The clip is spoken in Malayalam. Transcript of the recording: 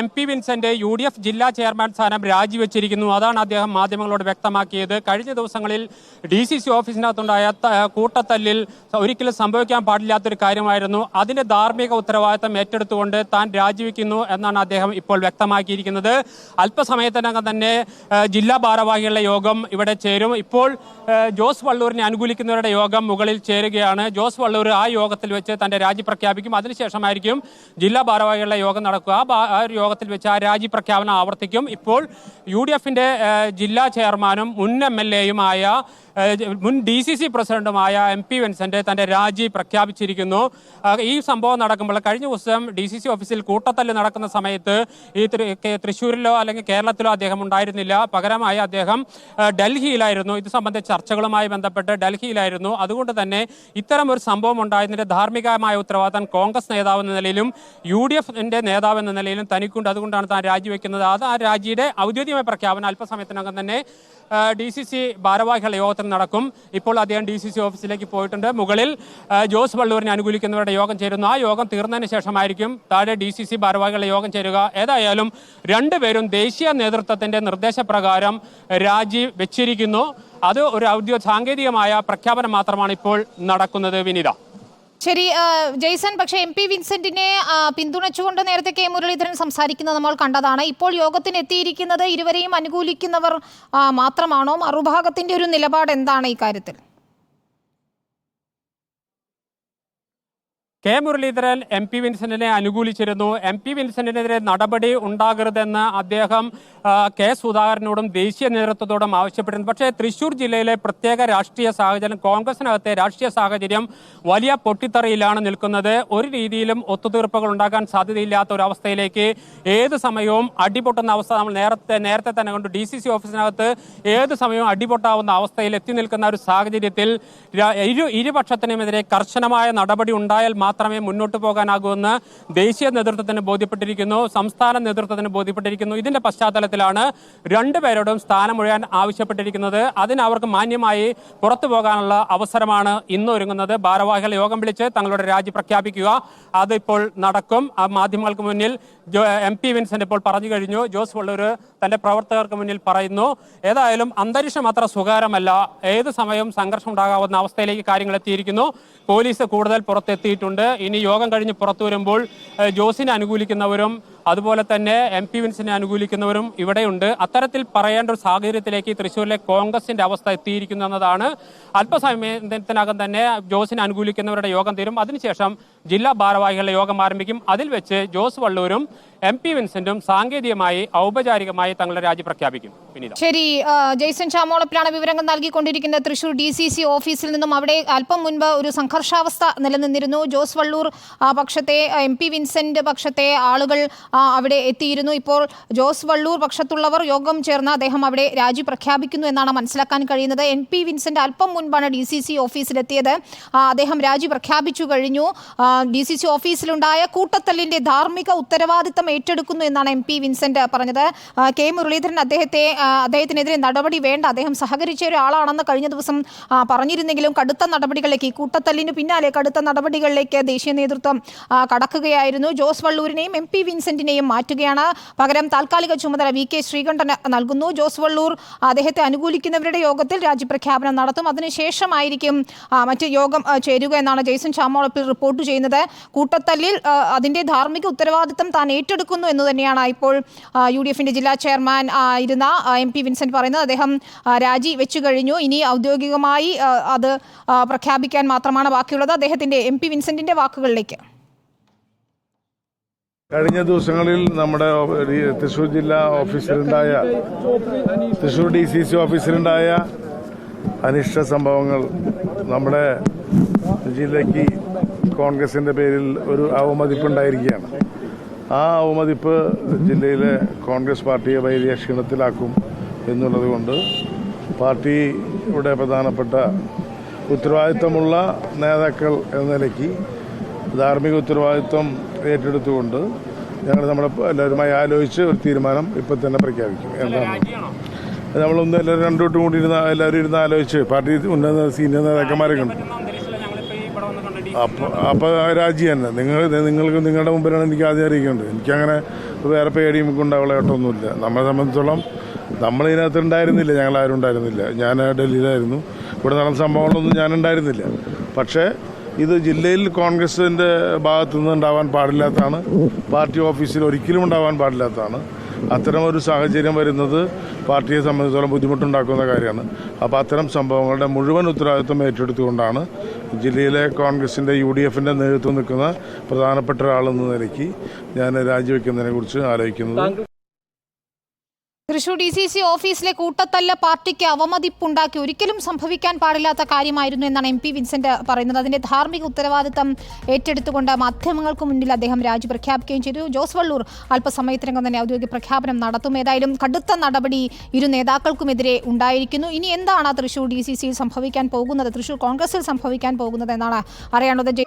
MP വിൻസെന്റ് UDF ജില്ലാ ചെയർമാൻ സ്ഥാനം രാജിവെച്ചിരിക്കുന്നു. അതാണ് അദ്ദേഹം മാധ്യമങ്ങളോട് വ്യക്തമാക്കിയത്. കഴിഞ്ഞ ദിവസങ്ങളിൽ DCC ഓഫീസിനകത്തുണ്ടായ കൂട്ടത്തല്ലിൽ ഒരിക്കലും സംഭവിക്കാൻ പാടില്ലാത്തൊരു കാര്യമായിരുന്നു. അതിന്റെ ധാർമ്മിക ഉത്തരവാദിത്തം ഏറ്റെടുത്തുകൊണ്ട് താൻ രാജിവെക്കുന്നു എന്നാണ് അദ്ദേഹം ഇപ്പോൾ വ്യക്തമാക്കിയിരിക്കുന്നത്. അല്പസമയത്തിനകം തന്നെ ജില്ലാ ഭാരവാഹികളുടെ യോഗം ഇവിടെ ചേരും. ഇപ്പോൾ ജോസ് വള്ളൂരിനെ അനുകൂലിക്കുന്നവരുടെ യോഗം മുകളിൽ ചേരുകയാണ്. ജോസ് വള്ളൂർ ആ യോഗത്തിൽ വെച്ച് തന്റെ രാജി പ്രഖ്യാപിക്കും. അതിനുശേഷമായിരിക്കും ജില്ലാ ഭാരവാഹികളുടെ യോഗം നടക്കുക. ആ യോഗത്തിൽ വെച്ച് ആ രാജി പ്രഖ്യാപനം ആവർത്തിക്കും. ഇപ്പോൾ UDFന്റെ ജില്ലാ ചെയർമാനും മുൻ MLAയുമായ മുൻ DCC പ്രസിഡന്റുമായ MP വിൻസെന്റ് തന്റെ രാജി പ്രഖ്യാപിച്ചിരിക്കുന്നു. ഈ സംഭവം നടക്കുമ്പോൾ കഴിഞ്ഞ ദിവസം DCC ഓഫീസിൽ കൂട്ടത്തല്ല് നടക്കുന്ന സമയത്ത് ഈ തൃശ്ശൂരിലോ അല്ലെങ്കിൽ കേരളത്തിലോ അദ്ദേഹം ഉണ്ടായിരുന്നില്ല. പകരമായി അദ്ദേഹം ഡൽഹിയിലായിരുന്നു. ഇത് സംബന്ധിച്ച ചർച്ചകളുമായി ബന്ധപ്പെട്ട് ഡൽഹിയിലായിരുന്നു. അതുകൊണ്ട് തന്നെ ഇത്തരം ഒരു സംഭവം ഉണ്ടായതിന്റെ ധാർമ്മികമായ ഉത്തരവാദിത്തം കോൺഗ്രസ് നേതാവ് എന്ന നിലയിലും UDFന്റെ നേതാവ് എന്ന നിലയിലും തനിക്കുണ്ട്. അതുകൊണ്ടാണ് താൻ രാജിവെക്കുന്നത്. അത് ആ രാജിയുടെ ഔദ്യോഗികമായ പ്രഖ്യാപനം അല്പസമയത്തിനകം തന്നെ DCC ഭാരവാഹികളുടെ യോഗത്തിൽ നടക്കും. ഇപ്പോൾ അദ്ദേഹം DCC ഓഫീസിലേക്ക് പോയിട്ടുണ്ട്. മുകളിൽ ജോസ് വള്ളൂരിനെ അനുകൂലിക്കുന്നവരുടെ യോഗം ചേരുന്നു. ആ യോഗം തീർന്നതിന് ശേഷമായിരിക്കും താഴെ DCC ഭാരവാഹികളുടെ യോഗം ചേരുക. ഏതായാലും രണ്ടുപേരും ദേശീയ നേതൃത്വത്തിന്റെ നിർദ്ദേശപ്രകാരം രാജി വെച്ചിരിക്കുന്നു. അത് ഒരു സാങ്കേതികമായ പ്രഖ്യാപനം മാത്രമാണ് ഇപ്പോൾ നടക്കുന്നത്. വിനീത. ശരി ജെയ്സൺ, പക്ഷേ MP വിൻസെന്റിനെ പിന്തുണച്ചുകൊണ്ട് നേരത്തെ K മുരളീധരൻ സംസാരിക്കുന്നത് നമ്മൾ കണ്ടതാണ്. ഇപ്പോൾ യോഗത്തിന് എത്തിയിരിക്കുന്നത് ഇരുവരെയും അനുകൂലിക്കുന്നവർ മാത്രമാണോ? മറുഭാഗത്തിന്റെ ഒരു നിലപാട് എന്താണ് ഈ കാര്യത്തിൽ? K Muraleedharan MP വിൻസെന്റിനെ അനുകൂലിച്ചിരുന്നു. MP വിൻസെന്റിനെതിരെ നടപടി ഉണ്ടാകരുതെന്ന് അദ്ദേഹം K സുധാകരനോടും ദേശീയ നേതൃത്വത്തോടും ആവശ്യപ്പെട്ടിരുന്നു. പക്ഷേ തൃശ്ശൂർ ജില്ലയിലെ പ്രത്യേക രാഷ്ട്രീയ സാഹചര്യം, കോൺഗ്രസിനകത്തെ രാഷ്ട്രീയ സാഹചര്യം വലിയ പൊട്ടിത്തെറിയിലാണ് നിൽക്കുന്നത്. ഒരു രീതിയിലും ഒത്തുതീർപ്പുകൾ ഉണ്ടാകാൻ സാധ്യതയില്ലാത്ത ഒരു അവസ്ഥയിലേക്ക് ഏത് സമയവും അടിപൊട്ടുന്ന അവസ്ഥ നമ്മൾ നേരത്തെ തന്നെ കണ്ടു. DCC ഓഫീസിനകത്ത് ഏത് സമയവും അടിപൊട്ടാവുന്ന അവസ്ഥയിൽ എത്തി നിൽക്കുന്ന ഒരു സാഹചര്യത്തിൽ ഇരുപക്ഷത്തിനുമെതിരെ കർശനമായ നടപടി ഉണ്ടായാൽ മാത്രമേ മുന്നോട്ട് പോകാനാകൂവെന്ന് ദേശീയ നേതൃത്വത്തിന് ബോധ്യപ്പെട്ടിരിക്കുന്നു, സംസ്ഥാന നേതൃത്വത്തിന് ബോധ്യപ്പെട്ടിരിക്കുന്നു. ഇതിന്റെ പശ്ചാത്തലത്തിലാണ് രണ്ടുപേരോടും സ്ഥാനമൊഴിയാൻ ആവശ്യപ്പെട്ടിരിക്കുന്നത്. അതിന് അവർക്ക് മാന്യമായി പുറത്തു പോകാനുള്ള അവസരമാണ് ഇന്ന് ഒരുങ്ങുന്നത്. ഭാരവാഹികൾ യോഗം വിളിച്ച് തങ്ങളുടെ രാജി പ്രഖ്യാപിക്കുക. അതിപ്പോൾ നടക്കും. മാധ്യമങ്ങൾക്ക് മുന്നിൽ MP വിൻസെന്റ് ഇപ്പോൾ പറഞ്ഞു കഴിഞ്ഞു. ജോസ് വള്ളൂർ തന്റെ പ്രവർത്തകർക്ക് മുന്നിൽ പറയുന്നു. ഏതായാലും അന്തരീക്ഷം അത്ര സുഖകരമല്ല. ഏത് സമയവും സംഘർഷം ഉണ്ടാകാവുന്ന അവസ്ഥയിലേക്ക് കാര്യങ്ങൾ എത്തിയിരിക്കുന്നു. പോലീസ് കൂടുതൽ പുറത്തെത്തിയിട്ടുണ്ട്. ഇനി യോഗം കഴിഞ്ഞ് പുറത്തു വരുമ്പോൾ ജോസിനെ അനുകൂലിക്കുന്നവരും അതുപോലെ തന്നെ MP വിൻസെന്റിനെ അനുകൂലിക്കുന്നവരും ഇവിടെയുണ്ട്. അത്തരത്തിൽ പറയേണ്ട ഒരു സാഹചര്യത്തിലേക്ക് തൃശ്ശൂരിലെ കോൺഗ്രസിന്റെ അവസ്ഥ എത്തിയിരിക്കുന്നു എന്നതാണ്. അല്പസമയത്തിനകം തന്നെ ജോസിനെ അനുകൂലിക്കുന്നവരുടെ യോഗം തീരും. അതിനുശേഷം ജില്ലാ ഭാരവാഹികളുടെ യോഗം ആരംഭിക്കും. അതിൽ വെച്ച് ജോസ് വള്ളൂരും MP വിൻസെന്റും സാങ്കേതികമായി ഔപചാരികമായി തങ്ങളുടെ രാജി പ്രഖ്യാപിക്കും. ശരി, ജെയ്സൺ ചാമോളപ്പിലാണ് വിവരങ്ങൾ നൽകിക്കൊണ്ടിരിക്കുന്നത് തൃശ്ശൂർ DCC ഓഫീസിൽ നിന്നും. അവിടെ അല്പം മുൻപ് ഒരു സംഘർഷാവസ്ഥ നിലനിന്നിരുന്നു. ജോസ് വള്ളൂർ പക്ഷത്തെ MP വിൻസെന്റ് പക്ഷത്തെ ആളുകൾ അവിടെ എത്തിയിരുന്നു. ഇപ്പോൾ ജോസ് വള്ളൂർ പക്ഷത്തുള്ളവർ യോഗം ചേർന്ന് അദ്ദേഹം അവിടെ രാജി പ്രഖ്യാപിക്കുന്നു എന്നാണ് മനസ്സിലാക്കാൻ കഴിയുന്നത്. MP വിൻസെന്റ് അല്പം മുൻപാണ് DCC ഓഫീസിലെത്തിയത്. അദ്ദേഹം രാജി പ്രഖ്യാപിച്ചു കഴിഞ്ഞു. DCC ഓഫീസിലുണ്ടായ കൂട്ടത്തല്ലിന്റെ ധാർമ്മിക ഉത്തരവാദിത്തം ഏറ്റെടുക്കുന്നു എന്നാണ് MP വിൻസെന്റ് പറഞ്ഞത്. K മുരളീധരൻ അദ്ദേഹത്തിനെതിരെ നടപടി വേണ്ട, അദ്ദേഹം സഹകരിച്ച ഒരാളാണെന്ന് കഴിഞ്ഞ ദിവസം പറഞ്ഞിരുന്നെങ്കിലും കടുത്ത നടപടികളിലേക്ക്, ഈ കൂട്ടത്തല്ലിന് പിന്നാലെ കടുത്ത നടപടികളിലേക്ക് ദേശീയ നേതൃത്വം കടക്കുകയായിരുന്നു. ജോസ് വള്ളൂരിനെയും MP വിൻസെന്റിനെയും മാറ്റുകയാണ്. പകരം താൽക്കാലിക ചുമതല VK ശ്രീകണ്ഠന് നൽകുന്നു. ജോസ് വള്ളൂർ അദ്ദേഹത്തെ അനുകൂലിക്കുന്നവരുടെ യോഗത്തിൽ രാജിപ്രഖ്യാപനം നടത്തും. അതിനുശേഷമായിരിക്കും മറ്റ് യോഗം ചേരുക എന്നാണ് ജെയ്സൺ ചാമോളപ്പിൽ റിപ്പോർട്ട് ചെയ്യുന്നത്. കൂട്ടത്തല്ലിൽ അതിന്റെ ധാർമ്മിക ഉത്തരവാദിത്തം താൻ ഏറ്റെടുക്കുന്നു എന്ന് തന്നെയാണ് ഇപ്പോൾ UDFന്റെ ജില്ലാ ചെയർമാൻ ഇരുന്ന MP വിൻസെന്റ് പറയുന്നത്. അദ്ദേഹം രാജി വെച്ചു കഴിഞ്ഞു. ഇനി ഔദ്യോഗികമായി അത് പ്രഖ്യാപിക്കാൻ മാത്രമാണ് ബാക്കിയുള്ളത്. അദ്ദേഹത്തിന്റെ MP വിൻസെന്റിന്റെ വാക്കുകളിലേക്ക്. കഴിഞ്ഞ ദിവസങ്ങളിൽ നമ്മുടെ തൃശ്ശൂർ ജില്ലാ ഓഫീസിലുണ്ടായ തൃശ്ശൂർ DCC ഓഫീസിലുണ്ടായ അനിഷ്ട സംഭവങ്ങൾ നമ്മുടെ ജില്ലയ്ക്ക് കോൺഗ്രസിന്റെ പേരിൽ ഒരു അവമതിപ്പുണ്ടായിരിക്കുകയാണ്. ആ അവമതിപ്പ് ജില്ലയിലെ കോൺഗ്രസ് പാർട്ടിയെ വലിയ ക്ഷീണത്തിലാക്കും എന്നുള്ളത് കൊണ്ട് പാർട്ടിയുടെ പ്രധാനപ്പെട്ട ഉത്തരവാദിത്തമുള്ള നേതാക്കൾ എന്ന നിലയ്ക്ക് ധാർമ്മിക ഉത്തരവാദിത്വം ഏറ്റെടുത്തുകൊണ്ട് ഞങ്ങൾ എല്ലാവരുമായി ആലോചിച്ച് ഒരു തീരുമാനം ഇപ്പം തന്നെ പ്രഖ്യാപിക്കും. എന്താണ് നമ്മളൊന്ന് എല്ലാവരും എല്ലാവരും ഇരുന്ന് ആലോചിച്ച് പാർട്ടി ഉന്നത സീനിയർ നേതാക്കന്മാരെ കണ്ടു. അപ്പോൾ രാജി തന്നെ നിങ്ങൾക്ക് നിങ്ങളുടെ മുമ്പിലാണ് എനിക്ക് ആദ്യം അറിയിക്കേണ്ടത്. എനിക്കങ്ങനെ വേറെ പേടിയും ഉണ്ടാവളായിട്ടൊന്നുമില്ല. നമ്മളെ സംബന്ധിച്ചോളം നമ്മളിതിനകത്ത് ഉണ്ടായിരുന്നില്ല, ഞങ്ങളാരും ഉണ്ടായിരുന്നില്ല. ഞാൻ ഡൽഹിയിലായിരുന്നു. ഇവിടെ നടന്ന സംഭവങ്ങളൊന്നും ഞാനുണ്ടായിരുന്നില്ല. പക്ഷേ ഇത് ജില്ലയിൽ കോൺഗ്രസിൻ്റെ ഭാഗത്തു നിന്ന് ഉണ്ടാവാൻ പാടില്ലാത്തതാണ്. പാർട്ടി ഓഫീസിൽ ഒരിക്കലും ഉണ്ടാവാൻ പാടില്ലാത്തതാണ്. അത്തരമൊരു സാഹചര്യം വരുന്നത് പാർട്ടിയെ സംബന്ധിച്ചോളം ബുദ്ധിമുട്ടുണ്ടാക്കുന്ന കാര്യമാണ്. അപ്പോൾ അത്തരം സംഭവങ്ങളുടെ മുഴുവൻ ഉത്തരവാദിത്വം ഏറ്റെടുത്തുകൊണ്ടാണ് ജില്ലയിലെ കോൺഗ്രസിൻ്റെ UDFൻ്റെ നേതൃത്വം നിൽക്കുന്ന പ്രധാനപ്പെട്ട ഒരാളെന്ന നിലയ്ക്ക് ഞാൻ രാജിവെക്കുന്നതിനെക്കുറിച്ച് ആലോചിക്കുന്നത്. തൃശൂർ DCC ഓഫീസിലെ കൂട്ടത്തല്ല് പാർട്ടിക്ക് അവമതിപ്പുണ്ടാക്കി ഒരിക്കലും സംഭവിക്കാൻ പാടില്ലാത്ത കാര്യമായിരുന്നു എന്നാണ് MP വിൻസെന്റ് പറയുന്നത്. അതിന്റെ ധാർമ്മിക ഉത്തരവാദിത്തം ഏറ്റെടുത്തുകൊണ്ട് മാധ്യമങ്ങൾക്ക് മുന്നിൽ അദ്ദേഹം രാജി പ്രഖ്യാപിക്കുകയും ചെയ്തു. ജോസ് വള്ളൂർ അല്പസമയത്തിനകം തന്നെ ഔദ്യോഗിക പ്രഖ്യാപനം നടത്തും. ഏതായാലും കടുത്ത നടപടി ഇരു നേതാക്കൾക്കുമെതിരെ ഉണ്ടായിരിക്കുന്നു. ഇനി എന്താണ് തൃശൂർ DCCയിൽ സംഭവിക്കാൻ പോകുന്നത്, തൃശൂർ കോൺഗ്രസിൽ സംഭവിക്കാൻ പോകുന്നത് എന്നാണ് അറിയേണ്ടത്.